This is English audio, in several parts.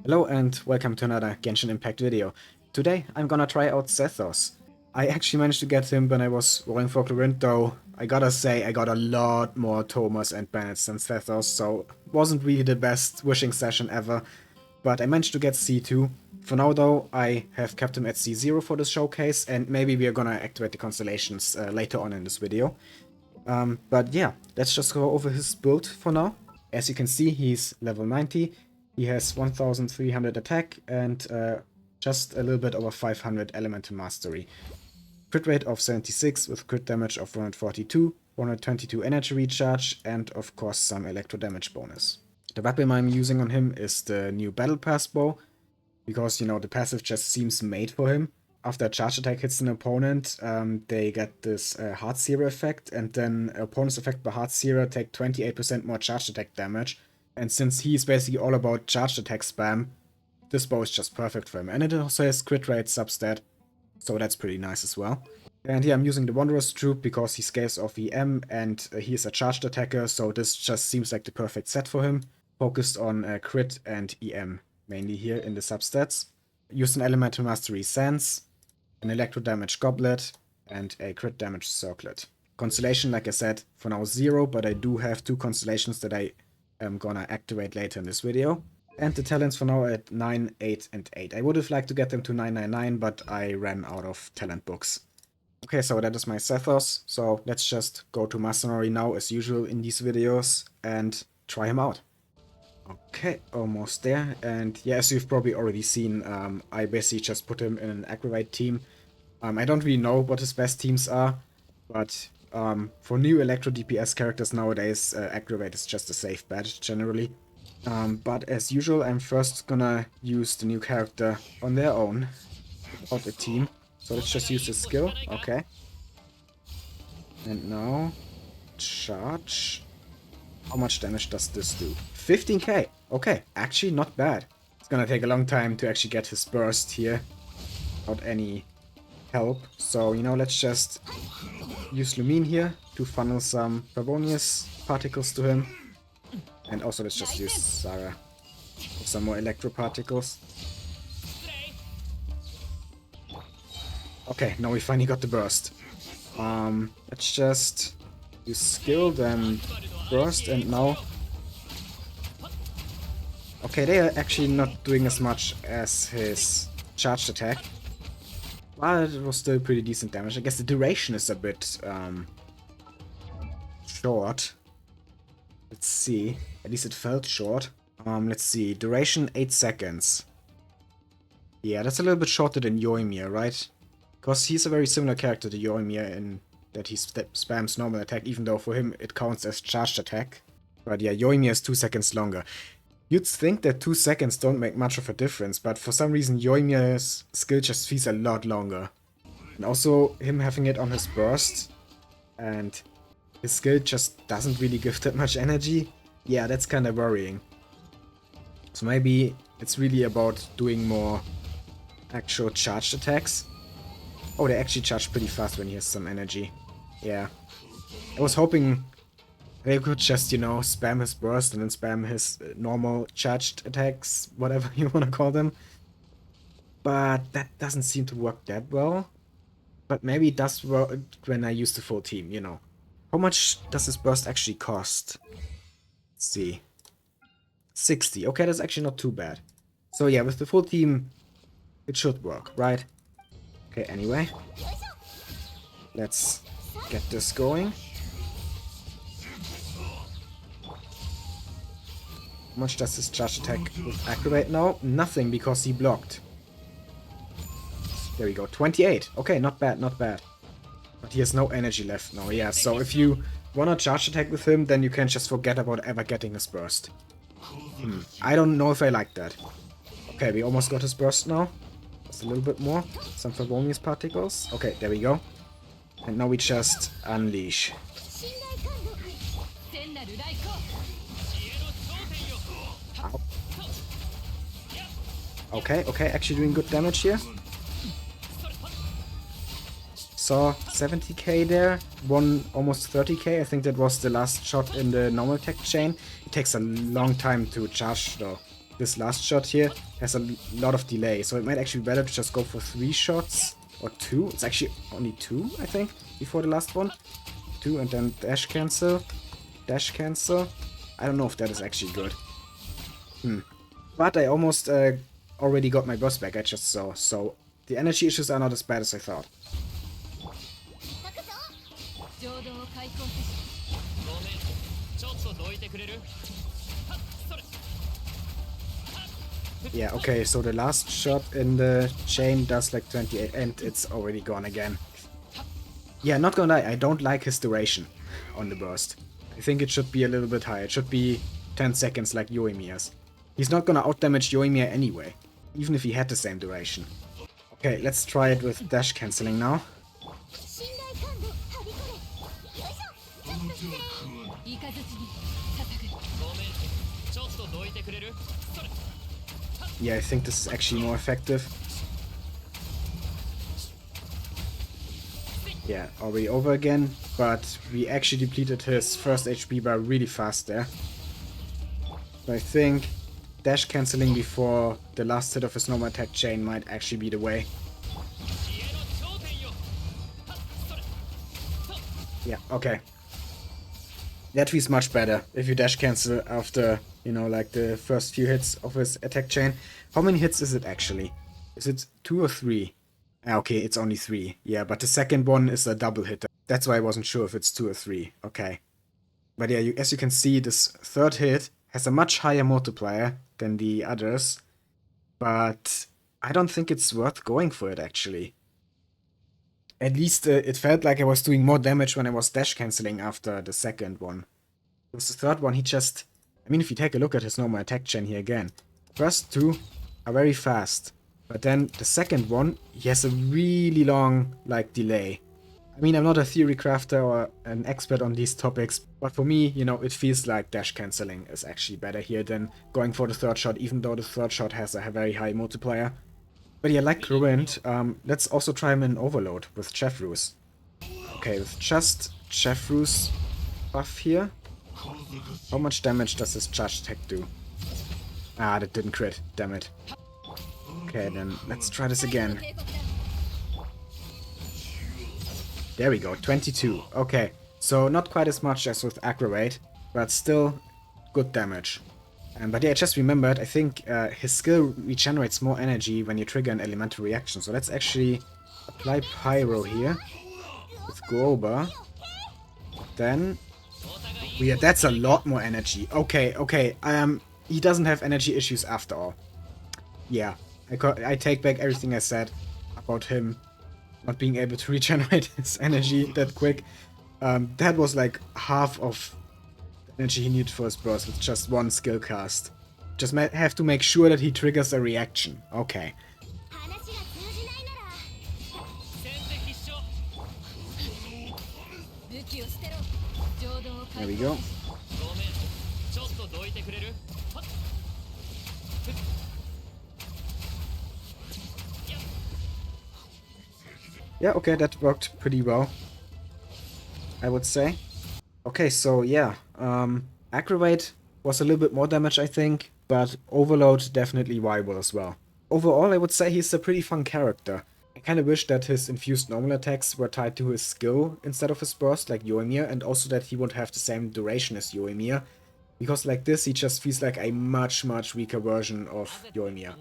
Hello and welcome to another Genshin Impact video. Today I'm gonna try out Zethos. I actually managed to get him when I was rolling for Clorinth, though I gotta say I got a lot more Thomas and Bennett than Zethos, so wasn't really the best wishing session ever, but I managed to get C2. For now though, I have kept him at C0 for this showcase, and maybe we are gonna activate the constellations later on in this video. But yeah, let's just go over his build for now. As you can see, he's level 90. He has 1300 attack and just a little bit over 500 elemental mastery. Crit rate of 76 with crit damage of 142, 122 energy recharge, and of course some electro damage bonus. The weapon I'm using on him is the new Battle Pass bow, because, you know, the passive just seems made for him. After a charge attack hits an opponent, they get this Heart Searer effect, and then opponents affected by Heart Searer take 28% more charge attack damage. And since he's basically all about charged attack spam, this bow is just perfect for him. And it also has crit rate substat, so that's pretty nice as well. And here I'm using the Wanderer's Troop because he scales off EM and he is a charged attacker, so this just seems like the perfect set for him. Focused on crit and EM, mainly here in the substats. Used an Elemental Mastery Sense, an Electro Damage Goblet, and a Crit Damage Circlet. Constellation, like I said, for now 0, but I do have 2 constellations that I am gonna activate later in this video. And the talents for now are at 9, 8, and 8. I would have liked to get them to 999, but I ran out of talent books. Okay, so that is my Zethos, so let's just go to Mercenary now as usual in these videos and try him out. Okay, almost there, and yeah, as you've probably already seen, I basically just put him in an Aggravate team. I don't really know what his best teams are, but for new Electro DPS characters nowadays, Aggravate is just a safe bet, generally. But as usual, I'm first gonna use the new character on their own, without a team. So let's just use his skill, okay. And now, charge. How much damage does this do? 15k! Okay, actually not bad. It's gonna take a long time to actually get his burst here, without any help. So, you know, let's just use Lumine here to funnel some Favonius particles to him. And also let's just use Sarah for some more electro particles. Okay, now we finally got the burst. Let's just use skill, then burst, and now... Okay, they are actually not doing as much as his charged attack. But it was still pretty decent damage. I guess the duration is a bit short. Let's see. At least it felt short. Let's see. Duration 8 seconds. Yeah, that's a little bit shorter than Yoimiya, right? Because he's a very similar character to Yoimiya in that he spams normal attack, even though for him it counts as charged attack. But yeah, Yoimiya is 2 seconds longer. You'd think that 2 seconds don't make much of a difference, but for some reason Yoimiya's skill just feels a lot longer. And also him having it on his burst, and his skill just doesn't really give that much energy. Yeah, that's kind of worrying. So maybe it's really about doing more actual charged attacks. Oh, they actually charge pretty fast when he has some energy. Yeah. I was hoping they could just, you know, spam his burst and then spam his normal charged attacks, whatever you want to call them. But that doesn't seem to work that well. But maybe it does work when I use the full team, you know. How much does this burst actually cost? Let's see. 60. Okay, that's actually not too bad. So yeah, with the full team, it should work, right? Okay, anyway. Let's get this going. How much does this charge attack with Aggravate now? Nothing, because he blocked. There we go, 28. Okay, not bad, not bad. But he has no energy left now, yeah. So if you wanna charge attack with him, then you can just forget about ever getting his burst. I don't know if I like that. Okay, we almost got his burst now. Just a little bit more. Some Favonius particles. Okay, there we go. And now we just unleash. Ow. Okay, okay, actually doing good damage here. Saw 70k there, one almost 30k. I think that was the last shot in the normal tech chain. It takes a long time to charge though. this last shot here has a lot of delay, so it might actually be better to just go for 3 shots or 2. It's actually only 2, I think, before the last one. 2 and then dash cancel, dash cancel. I don't know if that is actually good. But I almost already got my burst back, I just saw, so the energy issues are not as bad as I thought. Yeah, okay, so the last shot in the chain does like 28 and it's already gone again. Yeah, not gonna lie, I don't like his duration on the burst. I think it should be a little bit higher. It should be 10 seconds like Yoimiya's. He's not gonna outdamage Yoimiya anyway, even if he had the same duration. Okay, let's try it with dash cancelling now. Yeah, I think this is actually more effective. Yeah, already over again, but we actually depleted his first HP bar really fast there. So I think dash cancelling before the last hit of his normal attack chain might actually be the way. Yeah, okay. That feels much better if you dash cancel after, you know, like the first few hits of his attack chain. How many hits is it actually? Is it 2 or 3? Ah, okay, it's only 3. Yeah, but the second one is a double hitter. That's why I wasn't sure if it's 2 or 3. Okay. But yeah, as you can see, this third hit has a much higher multiplier than the others. But I don't think it's worth going for it, actually. At least it felt like I was doing more damage when I was dash cancelling after the second one. With the third one, he just... I mean, if you take a look at his normal attack chain here again, first 2 are very fast. But then the second one, he has a really long, like, delay. I mean, I'm not a theory crafter or an expert on these topics, but for me, you know, it feels like dash cancelling is actually better here than going for the third shot, even though the third shot has a very high multiplier. But yeah, like Corinth, let's also try him in Overload with Chevreuse. Okay, with just Chevreuse buff here. How much damage does his charge attack do? Ah, that didn't crit, damn it. Okay, then let's try this again. There we go, 22. Okay, so not quite as much as with Aggravate, but still good damage. But yeah, I just remembered, I think his skill regenerates more energy when you trigger an elemental reaction. So let's actually apply Pyro here with Grober. Then, yeah, that's a lot more energy. Okay, okay, he doesn't have energy issues after all. Yeah, I take back everything I said about him not being able to regenerate his energy that quick. That was like half of energy he needed for his burst with just one skill cast. Just have to make sure that he triggers a reaction. Okay. There we go. Yeah, okay, that worked pretty well, I would say. Okay, so yeah, Aggravate was a little bit more damage, I think, but Overload definitely viable as well. Overall, I would say he's a pretty fun character. I kind of wish that his infused normal attacks were tied to his skill instead of his burst, like Yoimiya, and also that he would have the same duration as Yoimiya, because like this, he just feels like a much weaker version of Yoimiya.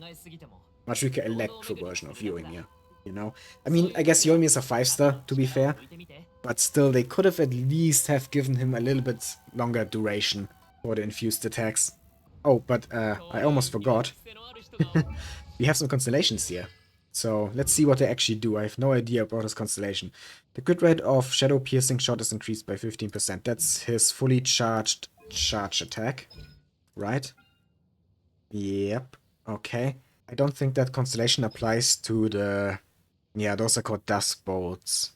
Much weaker electro version of Yoimiya, you know? I mean, I guess Yoimiya is a 5-star, to be fair. But still, they could have at least have given him a little bit longer duration for the infused attacks. Oh, but I almost forgot. We have some constellations here. So let's see what they actually do. I have no idea about his constellation. The crit rate of Shadow Piercing Shot is increased by 15%. That's his fully charged charge attack. Right? Yep. Okay. I don't think that constellation applies to the... Yeah, those are called Dusk Bolts.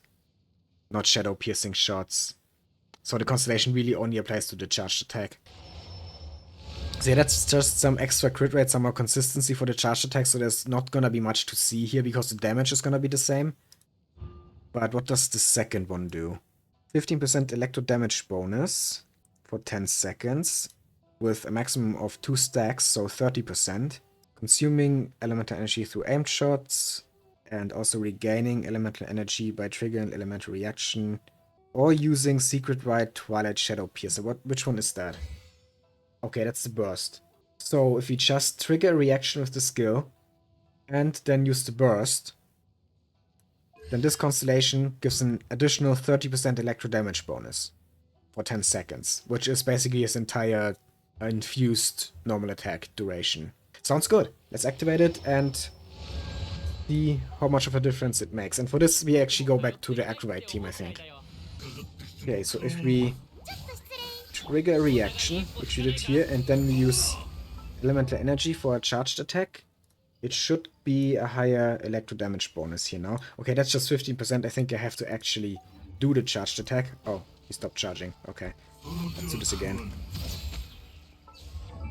Not shadow piercing shots. So the constellation really only applies to the charged attack. So yeah, that's just some extra crit rate, some more consistency for the charged attack, so there's not gonna be much to see here because the damage is gonna be the same. But what does the second one do? 15% electro damage bonus for 10 seconds. with a maximum of 2 stacks, so 30%. Consuming elemental energy through aimed shots, and also regaining elemental energy by triggering elemental reaction, or using Secret Rite Twilight Shadow Piercer. Which one is that? Okay, that's the burst. So if we just trigger a reaction with the skill, and then use the burst, then this constellation gives an additional 30% electro damage bonus for 10 seconds, which is basically his entire infused normal attack duration. Sounds good. Let's activate it and see how much of a difference it makes. And for this, we actually go back to the Aggravate team, I think. Okay, so if we trigger a reaction, which we did here, and then we use elemental energy for a charged attack, it should be a higher electro damage bonus here now. Okay, that's just 15%. I think I have to actually do the charged attack. Oh, he stopped charging. Okay, let's do this again.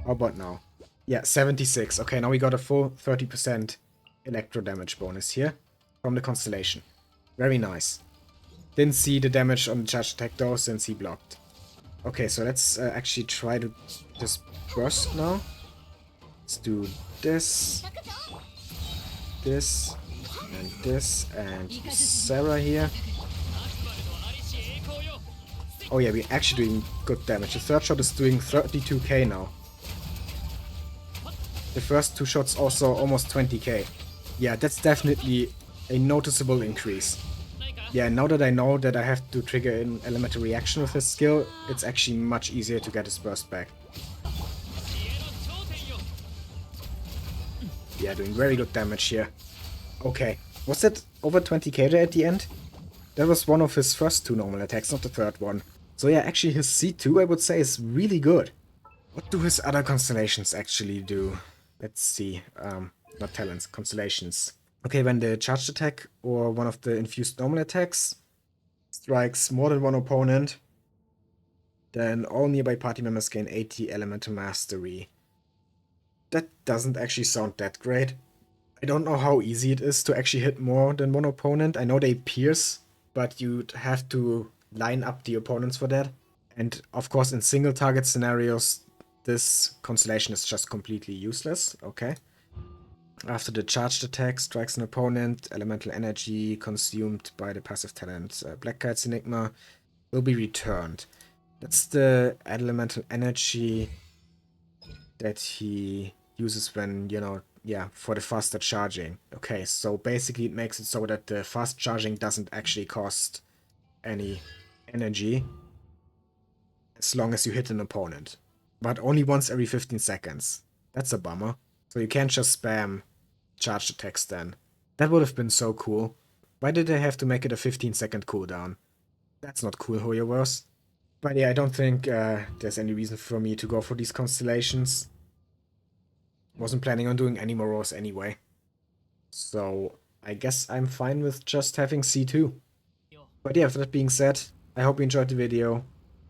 How about now? Yeah, 76. Okay, now we got a full 30% electro damage bonus here from the constellation. Very nice. Didn't see the damage on the charged attack though, since he blocked. Okay, so let's actually try to just burst now. Let's do this, this, and Sarah here. Oh yeah, we're actually doing good damage. The third shot is doing 32k now. The first 2 shots also almost 20k. Yeah, that's definitely a noticeable increase. Yeah, now that I know that I have to trigger an elemental reaction with this skill, it's actually much easier to get his burst back. Yeah, doing very good damage here. Okay, was that over 20k there at the end? That was one of his first 2 normal attacks, not the third one. So yeah, actually his C2 I would say is really good. What do his other constellations actually do? Let's see. Not talents, constellations. Okay, when the charged attack or one of the infused normal attacks strikes more than one opponent, then all nearby party members gain 80 elemental mastery. That doesn't actually sound that great. I don't know how easy it is to actually hit more than one opponent. I know they pierce, but you'd have to line up the opponents for that. And of course in single target scenarios, this constellation is just completely useless. Okay. After the charged attack strikes an opponent, elemental energy consumed by the passive talent Black Kite's Enigma will be returned. That's the elemental energy that he uses when, you know, yeah, for the faster charging. Okay, so basically it makes it so that the fast charging doesn't actually cost any energy as long as you hit an opponent. But only once every 15 seconds. That's a bummer. So you can't just spam charged attacks then. That would have been so cool. Why did they have to make it a 15-second cooldown? That's not cool, Hoyoverse. But yeah, I don't think there's any reason for me to go for these constellations. Wasn't planning on doing any more rows anyway. So I guess I'm fine with just having C2. But yeah, with that being said, I hope you enjoyed the video.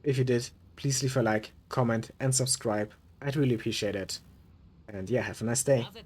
If you did, please leave a like, comment and subscribe. I'd really appreciate it. And yeah, have a nice day.